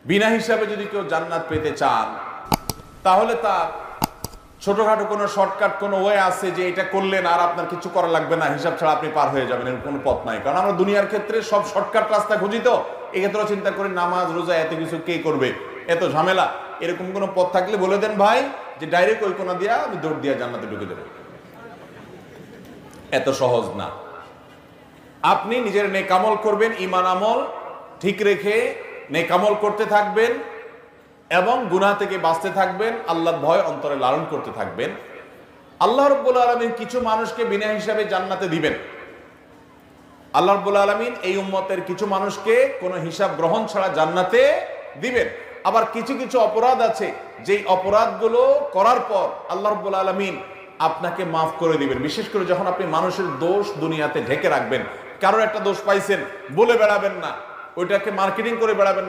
বিনা হিসাবে যদি কেউ জান্নাত পেতে চান, তাহলে তার ছোটখাটো কোনো শর্টকাট কোনো ওয়ে আছে যে এটা করলেন আর আপনার কিছু করা লাগবে না, হিসাব ছাড়া আপনি পার হয়ে যাবেন, এর কোনো পথ নাই। কারণ আমরা দুনিয়ার ক্ষেত্রে সব শর্টকাট রাস্তা খুঁজি, তো এক্ষেত্রে চিন্তা করি নামাজ রোজা এত কিছু কে করবে, এত ঝামেলা। এরকম কোনো পথ থাকলে বলে দেন ভাই, যে ডাইরেক্ট ওই কোনা দিয়া আমি দৌড় দিয়া জান্নাতে ঢুকে দেবো। এত সহজ না। আপনি নিজের নেক আমল করবেন, ঈমান আমল ঠিক রেখে নেক আমল করতে থাকবেন এবং গুনাহ থেকে বাঁচতে থাকবেন, আল্লাহর ভয় অন্তরে লালন করতে থাকবেন। আল্লাহ রাব্বুল আলামিন কিছু মানুষকে বিনা হিসাবে জান্নাতে দিবেন। আল্লাহ রাব্বুল আলামিন এই উম্মতের কিছু মানুষকে কোনো হিসাব গ্রহণ ছাড়া জান্নাতে দিবেন। আবার কিছু কিছু অপরাধ আছে, যেই অপরাধগুলো করার পর আল্লাহ রাব্বুল আলামিন আপনাকে মাফ করে দিবেন। বিশেষ করে যখন আপনি মানুষের দোষ দুনিয়াতে ঢেকে রাখবেন, কারোর একটা দোষ পাইছেন বলে বেড়াবেন না, ওইটাকে মার্কেটিং করে বেড়াবেন না।